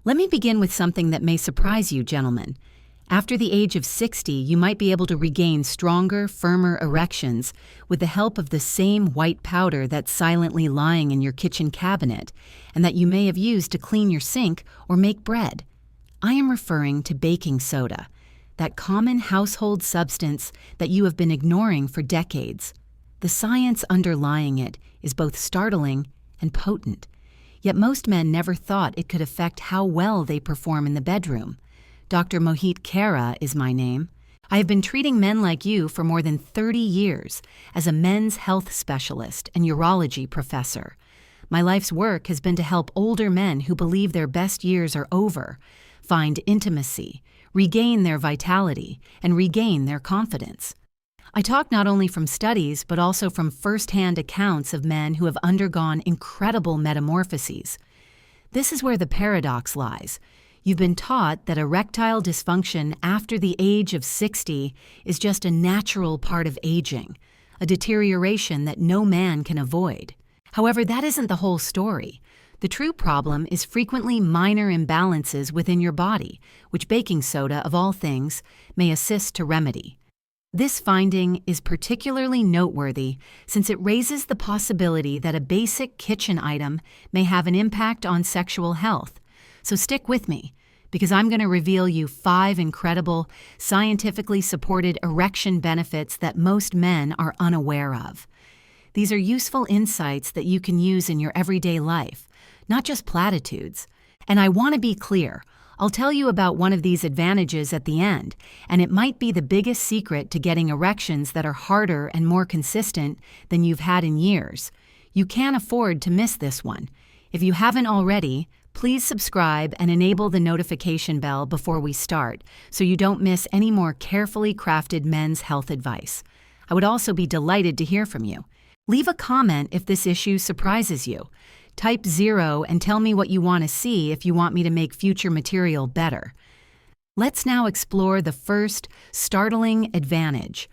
Let me begin with something that may surprise you, gentlemen. After the age of 60, you might be able to regain stronger, firmer erections with the help of the same white powder that's silently lying in your kitchen cabinet and that you may have used to clean your sink or make bread. I am referring to baking soda, that common household substance that you have been ignoring for decades. The science underlying it is both startling and potent, yet most men never thought it could affect how well they perform in the bedroom. Dr. Mohit Khera is my name. I have been treating men like you for more than 30 years as a men's health specialist and urology professor. My life's work has been to help older men who believe their best years are over find intimacy, regain their vitality, and regain their confidence. I talk not only from studies but also from first-hand accounts of men who have undergone incredible metamorphoses. This is where the paradox lies. You've been taught that erectile dysfunction after the age of 60 is just a natural part of aging, a deterioration that no man can avoid. However, that isn't the whole story. The true problem is frequently minor imbalances within your body, which baking soda, of all things, may assist to remedy. This finding is particularly noteworthy since it raises the possibility that a basic kitchen item may have an impact on sexual health. So stick with me, because I'm going to reveal you 5 incredible, scientifically supported erection benefits that most men are unaware of. These are useful insights that you can use in your everyday life, not just platitudes. And I want to be clear. I'll tell you about one of these advantages at the end, and it might be the biggest secret to getting erections that are harder and more consistent than you've had in years. You can't afford to miss this one. If you haven't already, please subscribe and enable the notification bell before we start so you don't miss any more carefully crafted men's health advice. I would also be delighted to hear from you. Leave a comment if this issue surprises you. Type 0 and tell me what you want to see if you want me to make future material better. Let's now explore the first startling advantage.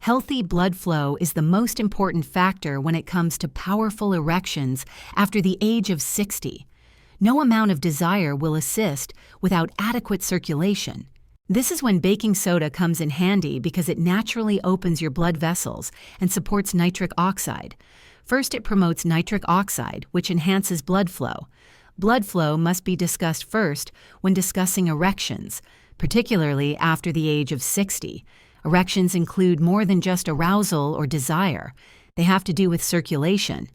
Healthy blood flow is the most important factor when it comes to powerful erections after the age of 60. No amount of desire will assist without adequate circulation. This is when baking soda comes in handy because it naturally opens your blood vessels and supports nitric oxide. First, it promotes nitric oxide, which enhances blood flow. Blood flow must be discussed first when discussing erections, particularly after the age of 60. Erections include more than just arousal or desire. They have to do with circulation.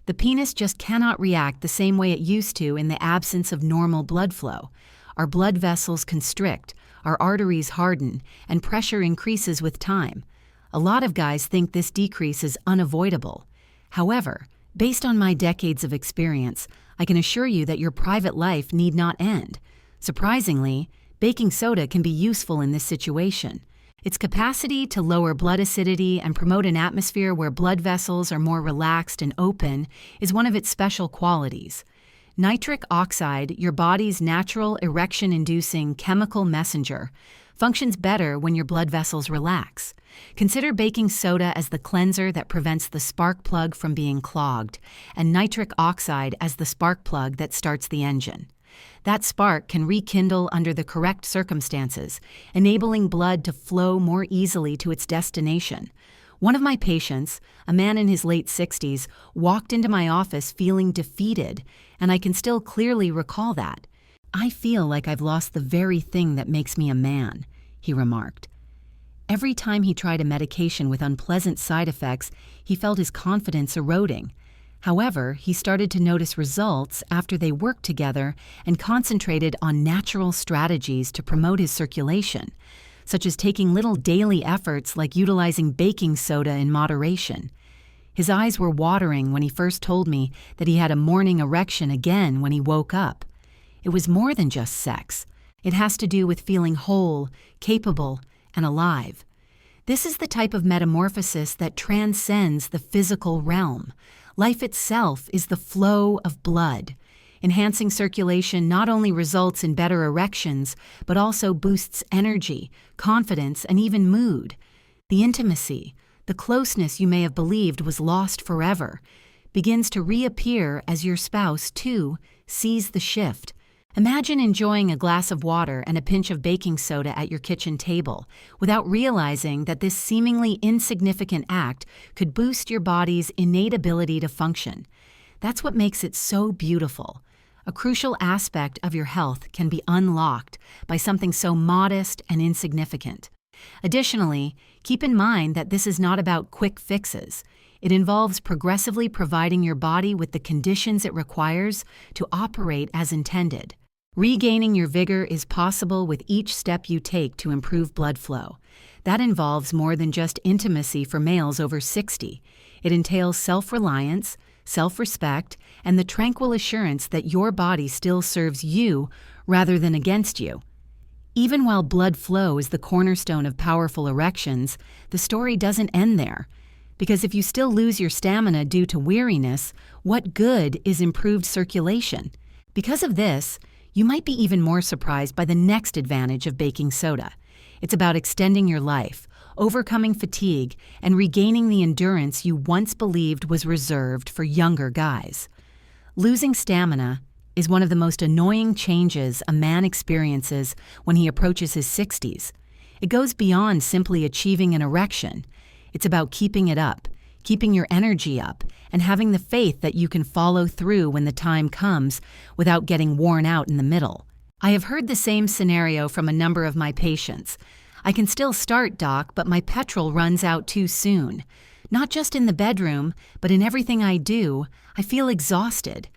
The penis just cannot react the same way it used to in the absence of normal blood flow. Our blood vessels constrict, our arteries harden, and pressure increases with time. A lot of guys think this decrease is unavoidable. However, based on my decades of experience, I can assure you that your private life need not end. Surprisingly, baking soda can be useful in this situation. Its capacity to lower blood acidity and promote an atmosphere where blood vessels are more relaxed and open is one of its special qualities. Nitric oxide, your body's natural erection-inducing chemical messenger, functions better when your blood vessels relax. Consider baking soda as the cleanser that prevents the spark plug from being clogged, and nitric oxide as the spark plug that starts the engine. That spark can rekindle under the correct circumstances, enabling blood to flow more easily to its destination. One of my patients, a man in his late 60s, walked into my office feeling defeated, and I can still clearly recall that. "I feel like I've lost the very thing that makes me a man," he remarked. Every time he tried a medication with unpleasant side effects, he felt his confidence eroding. However, he started to notice results after they worked together and concentrated on natural strategies to promote his circulation, such as taking little daily efforts like utilizing baking soda in moderation. His eyes were watering when he first told me that he had a morning erection again when he woke up. It was more than just sex. It has to do with feeling whole, capable, and alive. This is the type of metamorphosis that transcends the physical realm. Life itself is the flow of blood. Enhancing circulation not only results in better erections, but also boosts energy, confidence, and even mood. The intimacy, the closeness you may have believed was lost forever, begins to reappear as your spouse, too, sees the shift. Imagine enjoying a glass of water and a pinch of baking soda at your kitchen table without realizing that this seemingly insignificant act could boost your body's innate ability to function. That's what makes it so beautiful. A crucial aspect of your health can be unlocked by something so modest and insignificant. Additionally, keep in mind that this is not about quick fixes. It involves progressively providing your body with the conditions it requires to operate as intended. Regaining your vigor is possible with each step you take to improve blood flow. That involves more than just intimacy for males over 60. It entails self-reliance, self-respect, and the tranquil assurance that your body still serves you rather than against you. Even while blood flow is the cornerstone of powerful erections, the story doesn't end there. Because if you still lose your stamina due to weariness, what good is improved circulation? Because of this, you might be even more surprised by the next advantage of baking soda. It's about extending your life, overcoming fatigue, and regaining the endurance you once believed was reserved for younger guys. Losing stamina is one of the most annoying changes a man experiences when he approaches his 60s. It goes beyond simply achieving an erection. It's about keeping it up, keeping your energy up, and having the faith that you can follow through when the time comes without getting worn out in the middle. I have heard the same scenario from a number of my patients. I can still start, doc, but my petrol runs out too soon. Not just in the bedroom, but in everything I do, I feel exhausted.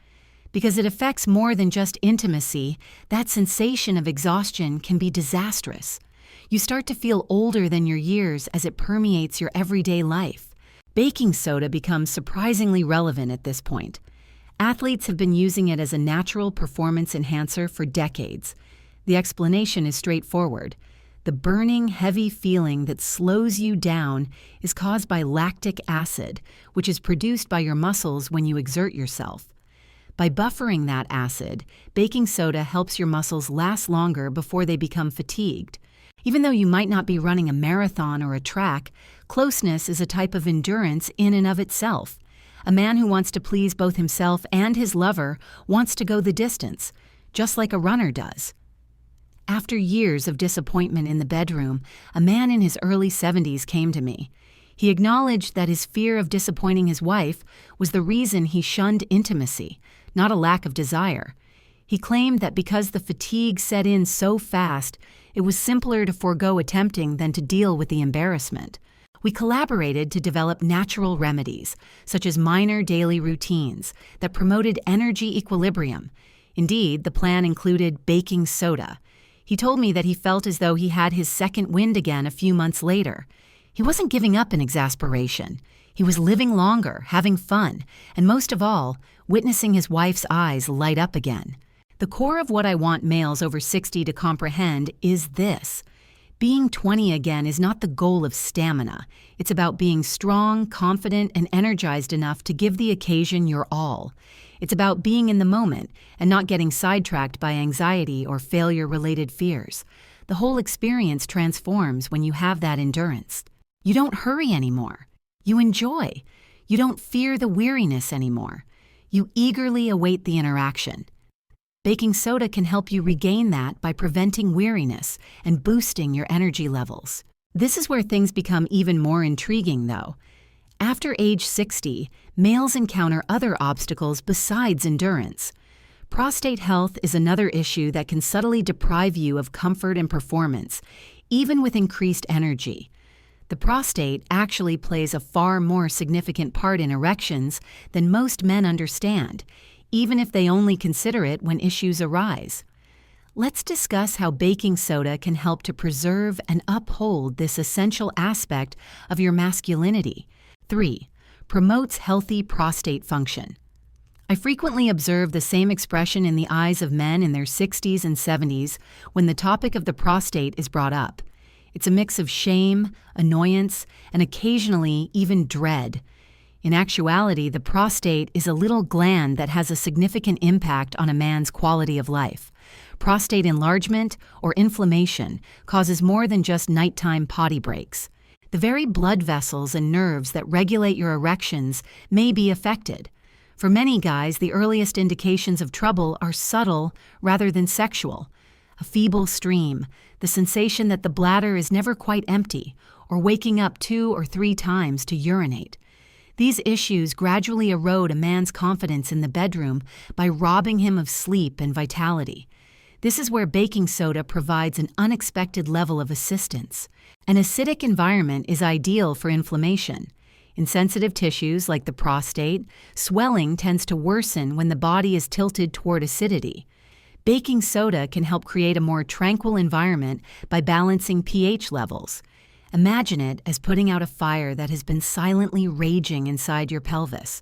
Because it affects more than just intimacy, that sensation of exhaustion can be disastrous. You start to feel older than your years as it permeates your everyday life. Baking soda becomes surprisingly relevant at this point. Athletes have been using it as a natural performance enhancer for decades. The explanation is straightforward. The burning, heavy feeling that slows you down is caused by lactic acid, which is produced by your muscles when you exert yourself. By buffering that acid, baking soda helps your muscles last longer before they become fatigued. Even though you might not be running a marathon or a track, closeness is a type of endurance in and of itself. A man who wants to please both himself and his lover wants to go the distance, just like a runner does. After years of disappointment in the bedroom, a man in his early 70s came to me. He acknowledged that his fear of disappointing his wife was the reason he shunned intimacy, not a lack of desire. He claimed that because the fatigue set in so fast, it was simpler to forego attempting than to deal with the embarrassment. We collaborated to develop natural remedies, such as minor daily routines, that promoted energy equilibrium. Indeed, the plan included baking soda. He told me that he felt as though he had his second wind again a few months later. He wasn't giving up in exasperation. He was living longer, having fun, and most of all, witnessing his wife's eyes light up again. The core of what I want males over 60 to comprehend is this. Being 20 again is not the goal of stamina. It's about being strong, confident, and energized enough to give the occasion your all. It's about being in the moment and not getting sidetracked by anxiety or failure-related fears. The whole experience transforms when you have that endurance. You don't hurry anymore. You enjoy. You don't fear the weariness anymore. You eagerly await the interaction. Baking soda can help you regain that by preventing weariness and boosting your energy levels. This is where things become even more intriguing, though. After age 60, males encounter other obstacles besides endurance. Prostate health is another issue that can subtly deprive you of comfort and performance, even with increased energy. The prostate actually plays a far more significant part in erections than most men understand, even if they only consider it when issues arise. Let's discuss how baking soda can help to preserve and uphold this essential aspect of your masculinity. 3. Promotes healthy prostate function. I frequently observe the same expression in the eyes of men in their 60s and 70s when the topic of the prostate is brought up. It's a mix of shame, annoyance, and occasionally even dread. In actuality, the prostate is a little gland that has a significant impact on a man's quality of life. Prostate enlargement or inflammation causes more than just nighttime potty breaks. The very blood vessels and nerves that regulate your erections may be affected. For many guys, the earliest indications of trouble are subtle rather than sexual. A feeble stream, the sensation that the bladder is never quite empty, or waking up 2 or 3 times to urinate. These issues gradually erode a man's confidence in the bedroom by robbing him of sleep and vitality. This is where baking soda provides an unexpected level of assistance. An acidic environment is ideal for inflammation. In sensitive tissues like the prostate, swelling tends to worsen when the body is tilted toward acidity. Baking soda can help create a more tranquil environment by balancing pH levels. Imagine it as putting out a fire that has been silently raging inside your pelvis.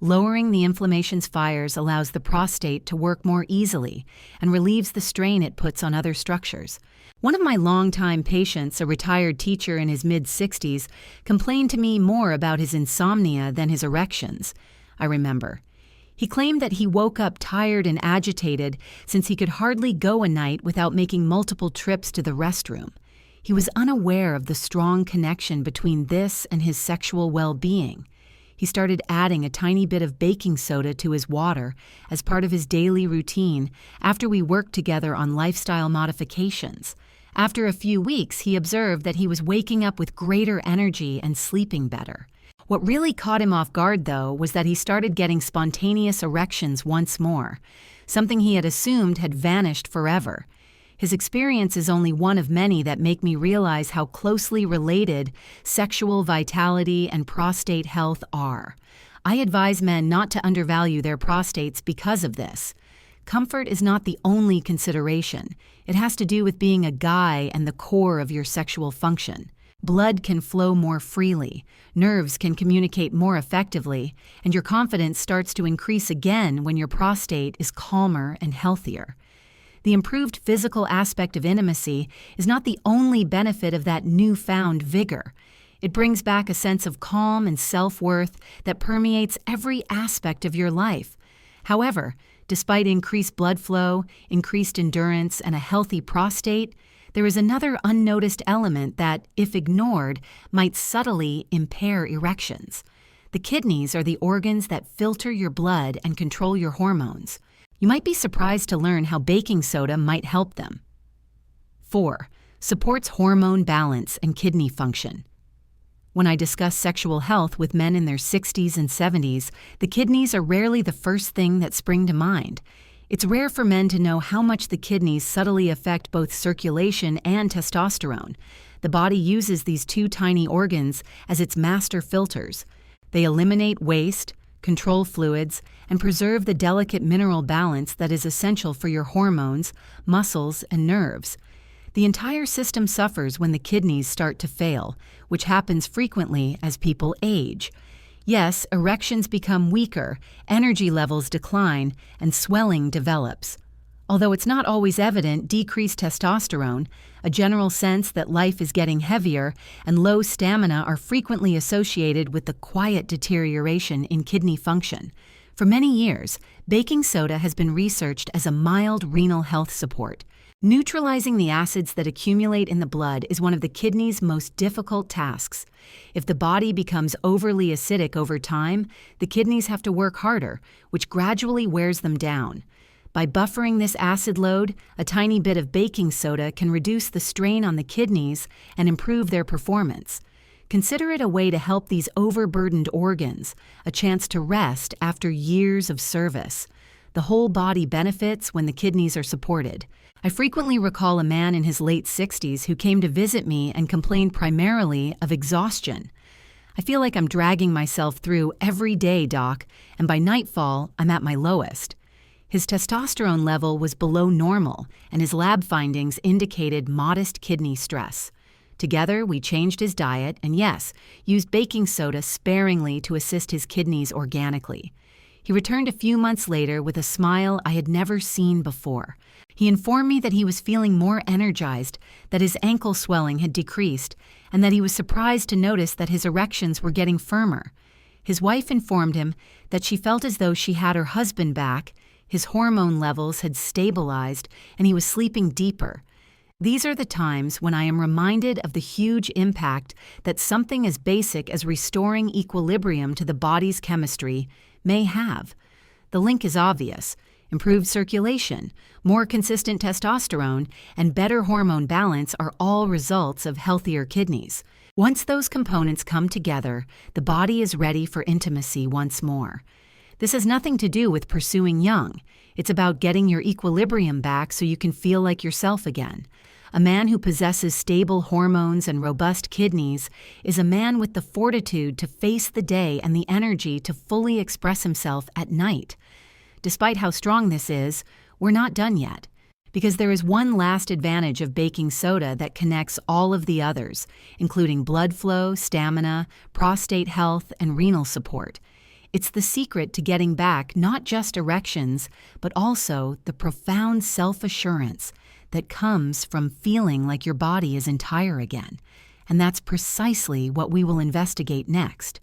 Lowering the inflammation's fires allows the prostate to work more easily and relieves the strain it puts on other structures. One of my longtime patients, a retired teacher in his mid-60s, complained to me more about his insomnia than his erections. I remember. He claimed that he woke up tired and agitated since he could hardly go a night without making multiple trips to the restroom. He was unaware of the strong connection between this and his sexual well-being. He started adding a tiny bit of baking soda to his water as part of his daily routine after we worked together on lifestyle modifications. After a few weeks, he observed that he was waking up with greater energy and sleeping better. What really caught him off guard, though, was that he started getting spontaneous erections once more, something he had assumed had vanished forever. His experience is only one of many that make me realize how closely related sexual vitality and prostate health are. I advise men not to undervalue their prostates because of this. Comfort is not the only consideration. It has to do with being a guy and the core of your sexual function. Blood can flow more freely, nerves can communicate more effectively, and your confidence starts to increase again when your prostate is calmer and healthier. The improved physical aspect of intimacy is not the only benefit of that newfound vigor. It brings back a sense of calm and self-worth that permeates every aspect of your life. However, despite increased blood flow, increased endurance, and a healthy prostate, there is another unnoticed element that, if ignored, might subtly impair erections. The kidneys are the organs that filter your blood and control your hormones. You might be surprised to learn how baking soda might help them. 4. Supports hormone balance and kidney function. When I discuss sexual health with men in their 60s and 70s, the kidneys are rarely the first thing that spring to mind. It's rare for men to know how much the kidneys subtly affect both circulation and testosterone. The body uses these 2 tiny organs as its master filters. They eliminate waste, control fluids, and preserve the delicate mineral balance that is essential for your hormones, muscles, and nerves. The entire system suffers when the kidneys start to fail, which happens frequently as people age. Yes, erections become weaker, energy levels decline, and swelling develops. Although it's not always evident, decreased testosterone, a general sense that life is getting heavier, and low stamina are frequently associated with the quiet deterioration in kidney function. For many years, baking soda has been researched as a mild renal health support. Neutralizing the acids that accumulate in the blood is one of the kidney's most difficult tasks. If the body becomes overly acidic over time, the kidneys have to work harder, which gradually wears them down. By buffering this acid load, a tiny bit of baking soda can reduce the strain on the kidneys and improve their performance. Consider it a way to help these overburdened organs, a chance to rest after years of service. The whole body benefits when the kidneys are supported. I frequently recall a man in his late 60s who came to visit me and complained primarily of exhaustion. "I feel like I'm dragging myself through every day, doc, and by nightfall, I'm at my lowest." His testosterone level was below normal, and his lab findings indicated modest kidney stress. Together, we changed his diet and, yes, used baking soda sparingly to assist his kidneys organically. He returned a few months later with a smile I had never seen before. He informed me that he was feeling more energized, that his ankle swelling had decreased, and that he was surprised to notice that his erections were getting firmer. His wife informed him that she felt as though she had her husband back, his hormone levels had stabilized, and he was sleeping deeper. These are the times when I am reminded of the huge impact that something as basic as restoring equilibrium to the body's chemistry, may have. The link is obvious. Improved circulation, more consistent testosterone, and better hormone balance are all results of healthier kidneys. Once those components come together, the body is ready for intimacy once more. This has nothing to do with pursuing young. It's about getting your equilibrium back so you can feel like yourself again. A man who possesses stable hormones and robust kidneys is a man with the fortitude to face the day and the energy to fully express himself at night. Despite how strong this is, we're not done yet, because there is one last advantage of baking soda that connects all of the others, including blood flow, stamina, prostate health, and renal support. It's the secret to getting back not just erections, but also the profound self-assurance that comes from feeling like your body is entire again. And that's precisely what we will investigate next.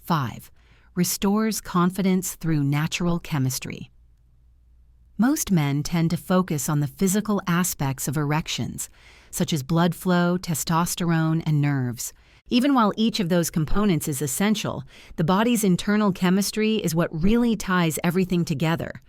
5. Restores confidence through natural chemistry. Most men tend to focus on the physical aspects of erections, such as blood flow, testosterone, and nerves. Even while each of those components is essential, the body's internal chemistry is what really ties everything together.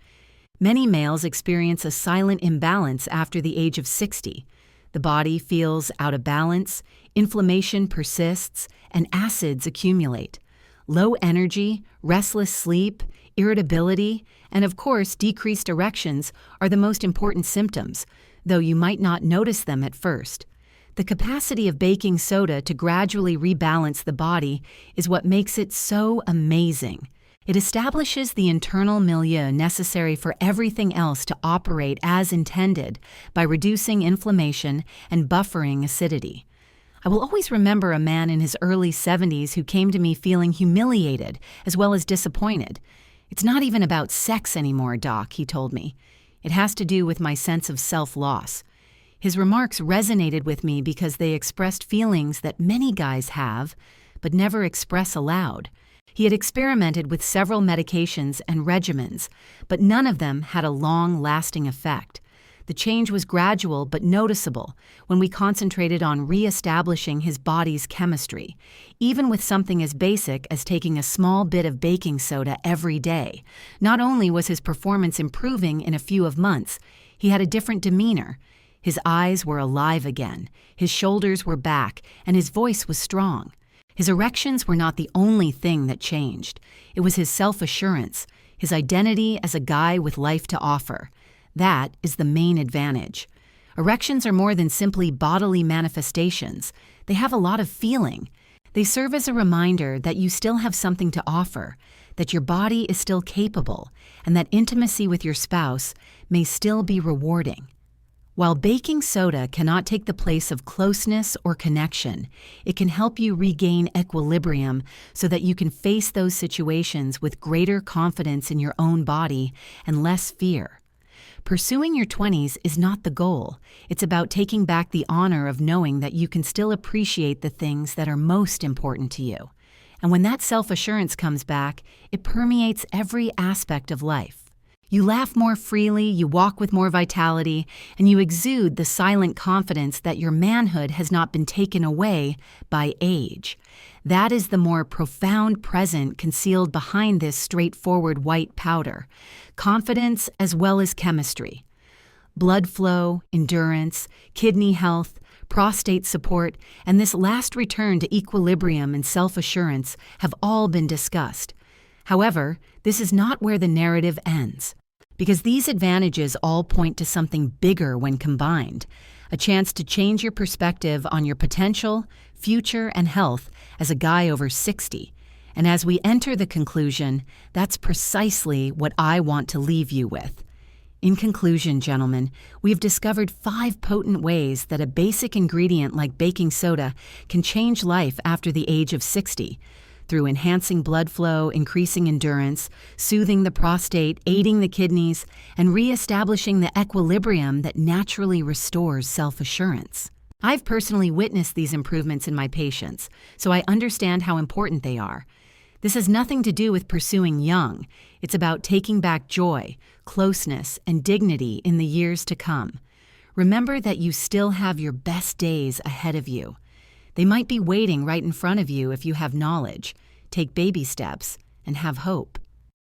Many males experience a silent imbalance after the age of 60. The body feels out of balance, inflammation persists, and acids accumulate. Low energy, restless sleep, irritability, and of course decreased erections are the most important symptoms, though you might not notice them at first. The capacity of baking soda to gradually rebalance the body is what makes it so amazing. It establishes the internal milieu necessary for everything else to operate as intended by reducing inflammation and buffering acidity. I will always remember a man in his early 70s who came to me feeling humiliated as well as disappointed. "It's not even about sex anymore, Doc," he told me. "It has to do with my sense of self-loss." His remarks resonated with me because they expressed feelings that many guys have, but never express aloud. He had experimented with several medications and regimens, but none of them had a long-lasting effect. The change was gradual but noticeable when we concentrated on re-establishing his body's chemistry, even with something as basic as taking a small bit of baking soda every day. Not only was his performance improving in a few of months, he had a different demeanor. His eyes were alive again, his shoulders were back, and his voice was strong. His erections were not the only thing that changed. It was his self-assurance, his identity as a guy with life to offer. That is the main advantage. Erections are more than simply bodily manifestations. They have a lot of feeling. They serve as a reminder that you still have something to offer, that your body is still capable, and that intimacy with your spouse may still be rewarding. While baking soda cannot take the place of closeness or connection, it can help you regain equilibrium so that you can face those situations with greater confidence in your own body and less fear. Pursuing your 20s is not the goal. It's about taking back the honor of knowing that you can still appreciate the things that are most important to you. And when that self-assurance comes back, it permeates every aspect of life. You laugh more freely, you walk with more vitality, and you exude the silent confidence that your manhood has not been taken away by age. That is the more profound present concealed behind this straightforward white powder. Confidence as well as chemistry. Blood flow, endurance, kidney health, prostate support, and this last return to equilibrium and self-assurance have all been discussed. However, this is not where the narrative ends, because these advantages all point to something bigger when combined, a chance to change your perspective on your potential, future, and health as a guy over 60. And as we enter the conclusion, that's precisely what I want to leave you with. In conclusion, gentlemen, we've discovered 5 potent ways that a basic ingredient like baking soda can change life after the age of 60, through enhancing blood flow, increasing endurance, soothing the prostate, aiding the kidneys, and re-establishing the equilibrium that naturally restores self-assurance. I've personally witnessed these improvements in my patients, so I understand how important they are. This has nothing to do with pursuing young. It's about taking back joy, closeness, and dignity in the years to come. Remember that you still have your best days ahead of you. They might be waiting right in front of you if you have knowledge, take baby steps, and have hope.